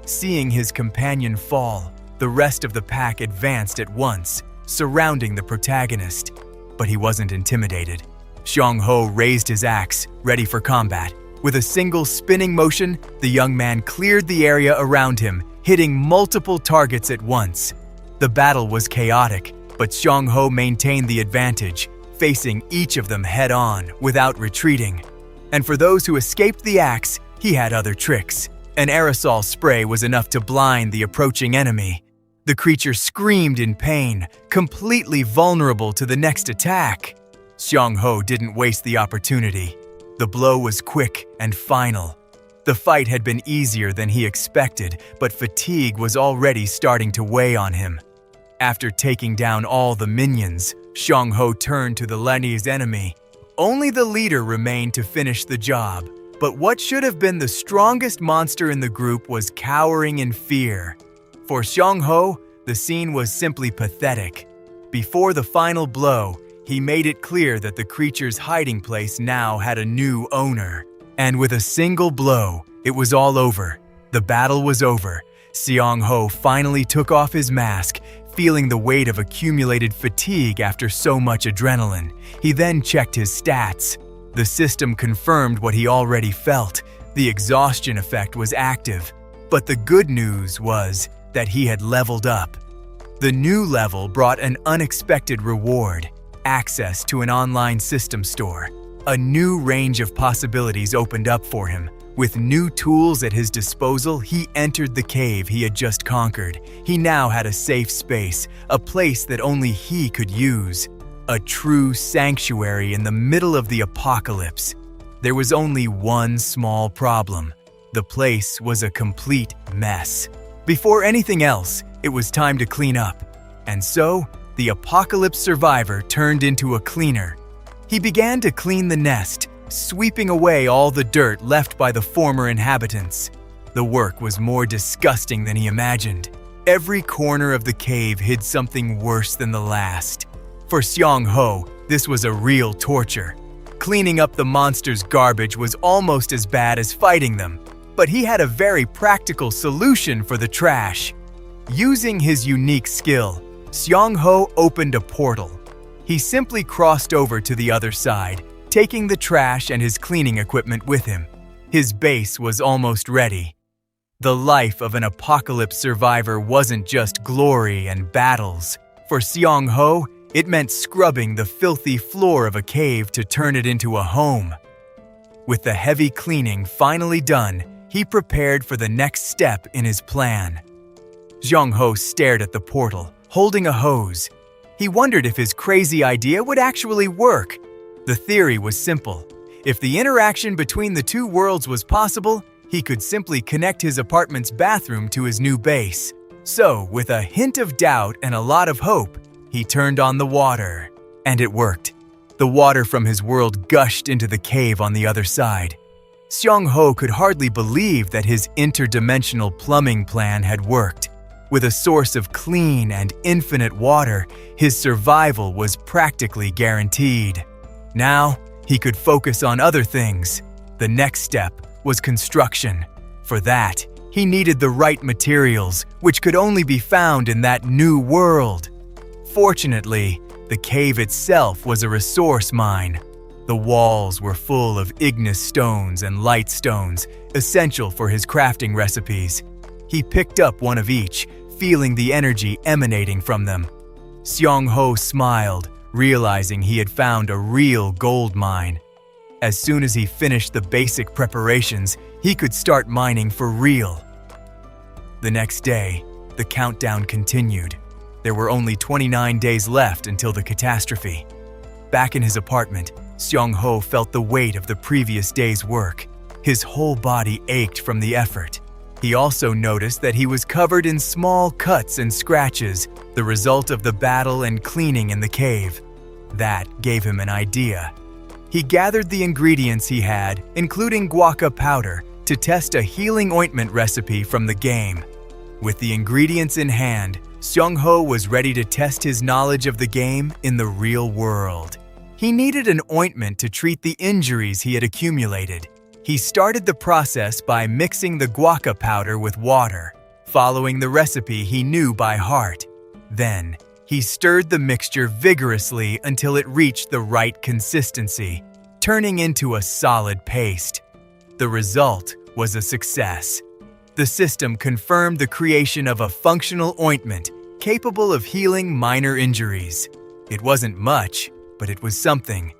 Seeing his companion fall, the rest of the pack advanced at once, surrounding the protagonist. But he wasn't intimidated. Xiangho raised his axe, ready for combat. With a single spinning motion, the young man cleared the area around him, hitting multiple targets at once. The battle was chaotic, but Xiangho maintained the advantage, facing each of them head-on without retreating. And for those who escaped the axe, he had other tricks. An aerosol spray was enough to blind the approaching enemy. The creature screamed in pain, completely vulnerable to the next attack. Xiangho didn't waste the opportunity. The blow was quick and final. The fight had been easier than he expected, but fatigue was already starting to weigh on him. After taking down all the minions, Xiangho turned to the Lenny's enemy. Only the leader remained to finish the job, but what should have been the strongest monster in the group was cowering in fear. For Xiangho, the scene was simply pathetic. Before the final blow, he made it clear that the creature's hiding place now had a new owner. And with a single blow, it was all over. The battle was over. Xiangho finally took off his mask, feeling the weight of accumulated fatigue after so much adrenaline. He then checked his stats. The system confirmed what he already felt. The exhaustion effect was active. But the good news was that he had leveled up. The new level brought an unexpected reward: access to an online system store. A new range of possibilities opened up for him. With new tools at his disposal, he entered the cave he had just conquered. He now had a safe space, a place that only he could use. A true sanctuary in the middle of the apocalypse. There was only one small problem. The place was a complete mess. Before anything else, it was time to clean up. And so, the apocalypse survivor turned into a cleaner. He began to clean the nest, sweeping away all the dirt left by the former inhabitants. The work was more disgusting than he imagined. Every corner of the cave hid something worse than the last. For Seong-ho, this was a real torture. Cleaning up the monsters' garbage was almost as bad as fighting them, but he had a very practical solution for the trash. Using his unique skill, Seong-ho opened a portal. He simply crossed over to the other side, taking the trash and his cleaning equipment with him. His base was almost ready. The life of an apocalypse survivor wasn't just glory and battles. For Seong-ho, it meant scrubbing the filthy floor of a cave to turn it into a home. With the heavy cleaning finally done, he prepared for the next step in his plan. Seong-ho stared at the portal, holding a hose. He wondered if his crazy idea would actually work. The theory was simple. If the interaction between the two worlds was possible, he could simply connect his apartment's bathroom to his new base. So, with a hint of doubt and a lot of hope, he turned on the water. And it worked. The water from his world gushed into the cave on the other side. Seong-ho could hardly believe that his interdimensional plumbing plan had worked. With a source of clean and infinite water, his survival was practically guaranteed. Now, he could focus on other things. The next step was construction. For that, he needed the right materials, which could only be found in that new world. Fortunately, the cave itself was a resource mine. The walls were full of igneous stones and light stones, essential for his crafting recipes. He picked up one of each, feeling the energy emanating from them. Seong-ho smiled, realizing he had found a real gold mine. As soon as he finished the basic preparations, he could start mining for real. The next day, the countdown continued. There were only 29 days left until the catastrophe. Back in his apartment, Seong-ho felt the weight of the previous day's work. His whole body ached from the effort. He also noticed that he was covered in small cuts and scratches, the result of the battle and cleaning in the cave. That gave him an idea. He gathered the ingredients he had, including guaca powder, to test a healing ointment recipe from the game. With the ingredients in hand, Seong-ho was ready to test his knowledge of the game in the real world. He needed an ointment to treat the injuries he had accumulated. He started the process by mixing the guaca powder with water, following the recipe he knew by heart. Then, he stirred the mixture vigorously until it reached the right consistency, turning into a solid paste. The result was a success. The system confirmed the creation of a functional ointment capable of healing minor injuries. It wasn't much, but it was something.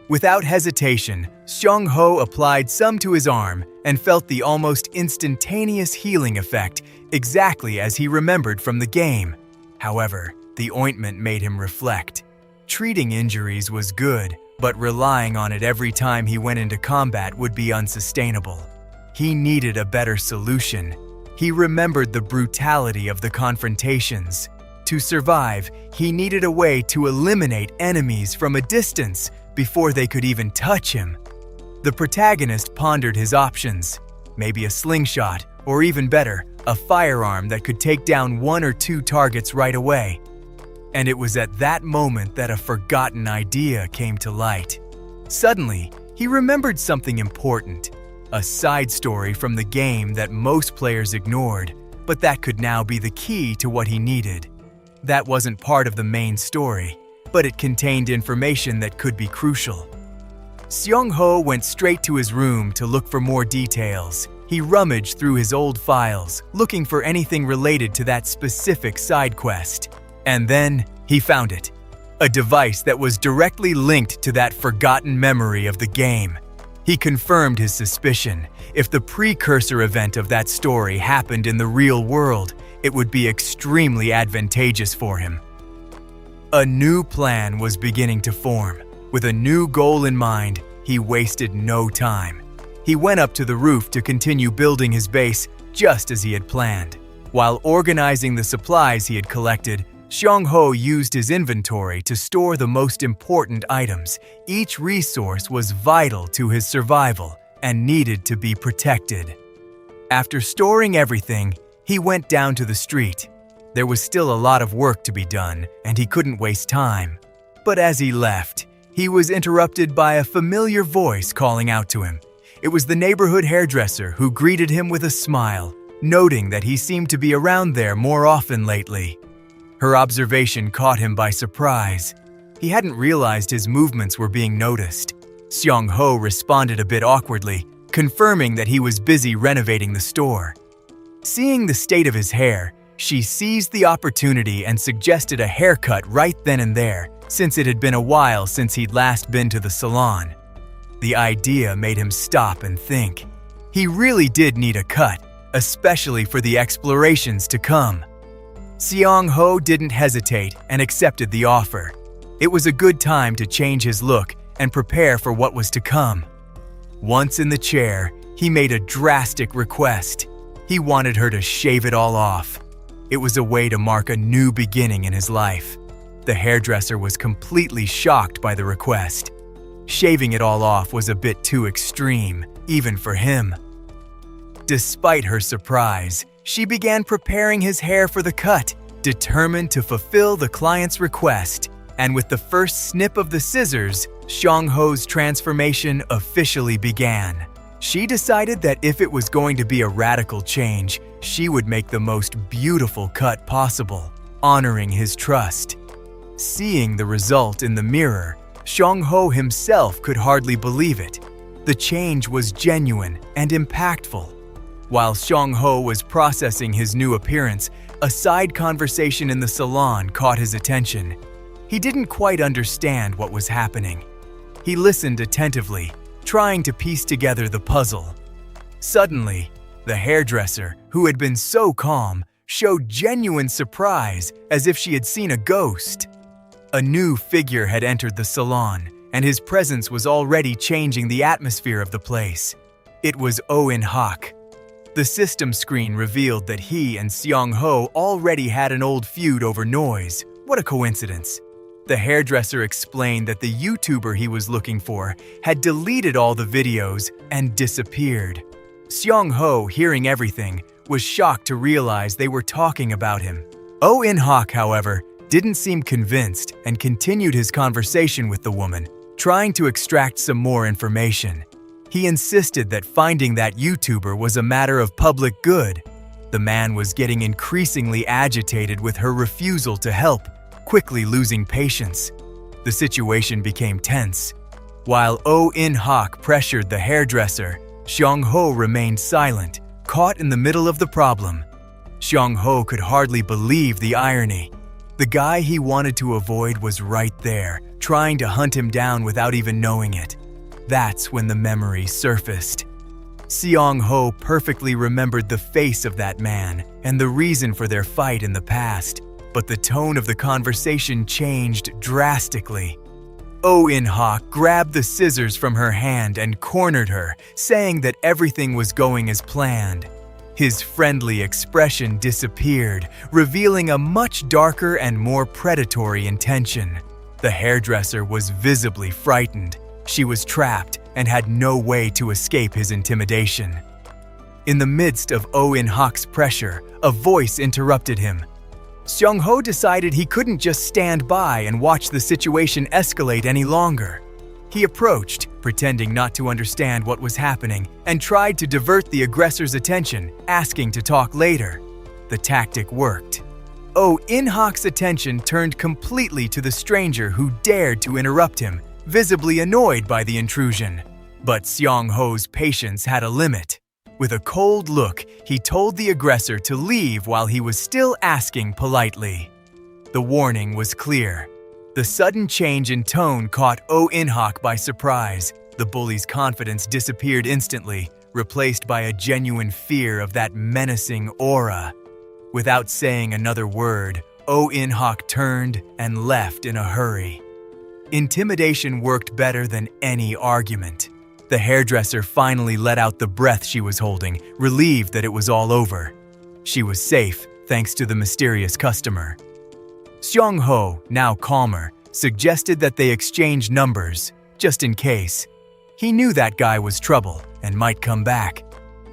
Without hesitation, Seong-ho applied some to his arm and felt the almost instantaneous healing effect, exactly as he remembered from the game. However, the ointment made him reflect. Treating injuries was good, but relying on it every time he went into combat would be unsustainable. He needed a better solution. He remembered the brutality of the confrontations. To survive, he needed a way to eliminate enemies from a distance before they could even touch him. The protagonist pondered his options. Maybe a slingshot, or even better, a firearm that could take down one or two targets right away. And it was at that moment that a forgotten idea came to light. Suddenly, he remembered something important. A side story from the game that most players ignored, but that could now be the key to what he needed. That wasn't part of the main story, but it contained information that could be crucial. Seong-ho went straight to his room to look for more details. He rummaged through his old files, looking for anything related to that specific side quest. And then he found it. A device that was directly linked to that forgotten memory of the game. He confirmed his suspicion. If the precursor event of that story happened in the real world, it would be extremely advantageous for him. A new plan was beginning to form. With a new goal in mind, he wasted no time. He went up to the roof to continue building his base just as he had planned. While organizing the supplies he had collected, Xiang-ho used his inventory to store the most important items. Each resource was vital to his survival and needed to be protected. After storing everything, he went down to the street. There was still a lot of work to be done, and he couldn't waste time. But as he left, he was interrupted by a familiar voice calling out to him. It was the neighborhood hairdresser who greeted him with a smile, noting that he seemed to be around there more often lately. Her observation caught him by surprise. He hadn't realized his movements were being noticed. Xiang-ho responded a bit awkwardly, confirming that he was busy renovating the store. Seeing the state of his hair, she seized the opportunity and suggested a haircut right then and there, since it had been a while since he'd last been to the salon. The idea made him stop and think. He really did need a cut, especially for the explorations to come. Xiang-ho didn't hesitate and accepted the offer. It was a good time to change his look and prepare for what was to come. Once in the chair, he made a drastic request. He wanted her to shave it all off. It was a way to mark a new beginning in his life. The hairdresser was completely shocked by the request. Shaving it all off was a bit too extreme, even for him. Despite her surprise, she began preparing his hair for the cut, determined to fulfill the client's request. And with the first snip of the scissors, Xiang-ho's transformation officially began. She decided that if it was going to be a radical change, she would make the most beautiful cut possible, honoring his trust. Seeing the result in the mirror, Xiang-ho himself could hardly believe it. The change was genuine and impactful. While Xiang-ho was processing his new appearance, a side conversation in the salon caught his attention. He didn't quite understand what was happening. He listened attentively, trying to piece together the puzzle. Suddenly, the hairdresser, who had been so calm, showed genuine surprise as if she had seen a ghost. A new figure had entered the salon, and his presence was already changing the atmosphere of the place. It was Oh In-hak. The system screen revealed that he and Xiang-ho already had an old feud over noise. What a coincidence. The hairdresser explained that the YouTuber he was looking for had deleted all the videos and disappeared. Xiang-ho, hearing everything, was shocked to realize they were talking about him. Oh In-hak, however, didn't seem convinced and continued his conversation with the woman, trying to extract some more information. He insisted that finding that YouTuber was a matter of public good. The man was getting increasingly agitated with her refusal to help, quickly losing patience. The situation became tense. While Oh In-hak pressured the hairdresser, Xiang-ho remained silent, caught in the middle of the problem. Xiang-ho could hardly believe the irony. The guy he wanted to avoid was right there, trying to hunt him down without even knowing it. That's when the memory surfaced. Xiang-ho perfectly remembered the face of that man and the reason for their fight in the past, but the tone of the conversation changed drastically. Oh In-hak grabbed the scissors from her hand and cornered her, saying that everything was going as planned. His friendly expression disappeared, revealing a much darker and more predatory intention. The hairdresser was visibly frightened. She was trapped and had no way to escape his intimidation. In the midst of Oh In-hak's pressure, a voice interrupted him. Xiang-ho decided he couldn't just stand by and watch the situation escalate any longer. He approached, pretending not to understand what was happening, and tried to divert the aggressor's attention, asking to talk later. The tactic worked. Oh In-hak's attention turned completely to the stranger who dared to interrupt him, visibly annoyed by the intrusion. But Xiang-ho's patience had a limit. With a cold look, he told the aggressor to leave while he was still asking politely. The warning was clear. The sudden change in tone caught Oh In-hak by surprise. The bully's confidence disappeared instantly, replaced by a genuine fear of that menacing aura. Without saying another word, Oh In-hak turned and left in a hurry. Intimidation worked better than any argument. The hairdresser finally let out the breath she was holding, relieved that it was all over. She was safe, thanks to the mysterious customer. Xiong-ho, now calmer, suggested that they exchange numbers, just in case. He knew that guy was trouble and might come back.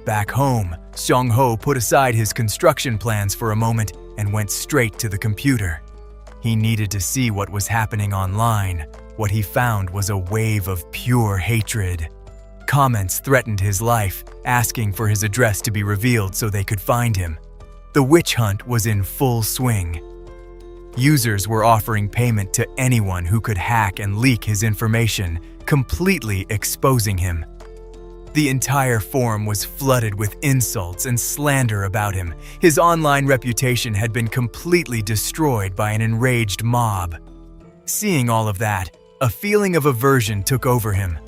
Back home, Xiong-ho put aside his construction plans for a moment and went straight to the computer. He needed to see what was happening online. What he found was a wave of pure hatred. Comments threatened his life, asking for his address to be revealed so they could find him. The witch hunt was in full swing. Users were offering payment to anyone who could hack and leak his information, completely exposing him. The entire forum was flooded with insults and slander about him. His online reputation had been completely destroyed by an enraged mob. Seeing all of that, a feeling of aversion took over him.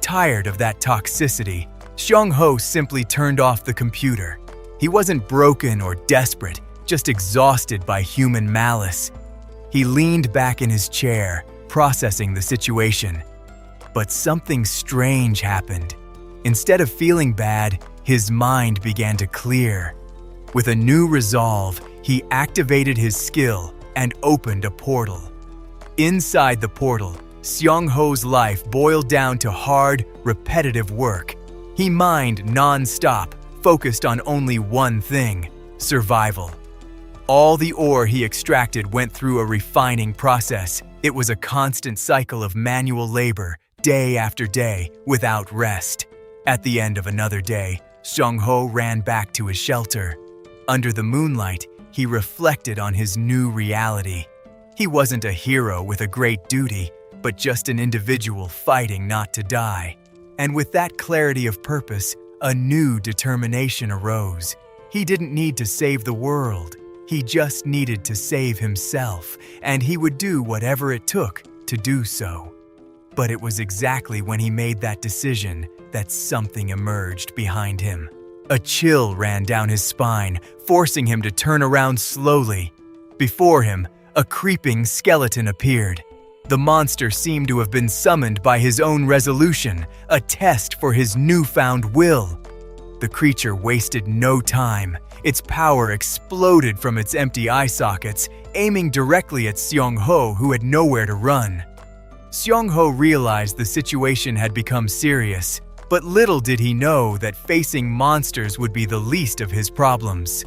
Tired of that toxicity, Xiong-ho simply turned off the computer. He wasn't broken or desperate, just exhausted by human malice. He leaned back in his chair, processing the situation. But something strange happened. Instead of feeling bad, his mind began to clear. With a new resolve, he activated his skill and opened a portal. Inside the portal, Xiong-ho's life boiled down to hard, repetitive work. He mined non-stop, focused on only one thing: survival. All the ore he extracted went through a refining process. It was a constant cycle of manual labor, day after day, without rest. At the end of another day, Xiong-ho ran back to his shelter. Under the moonlight, he reflected on his new reality. He wasn't a hero with a great duty, but just an individual fighting not to die. And with that clarity of purpose, a new determination arose. He didn't need to save the world. He just needed to save himself, and he would do whatever it took to do so. But it was exactly when he made that decision that something emerged behind him. A chill ran down his spine, forcing him to turn around slowly. Before him, a creeping skeleton appeared. The monster seemed to have been summoned by his own resolution, a test for his newfound will. The creature wasted no time. Its power exploded from its empty eye sockets, aiming directly at Xiong-ho, who had nowhere to run. Xiong-ho realized the situation had become serious, but little did he know that facing monsters would be the least of his problems.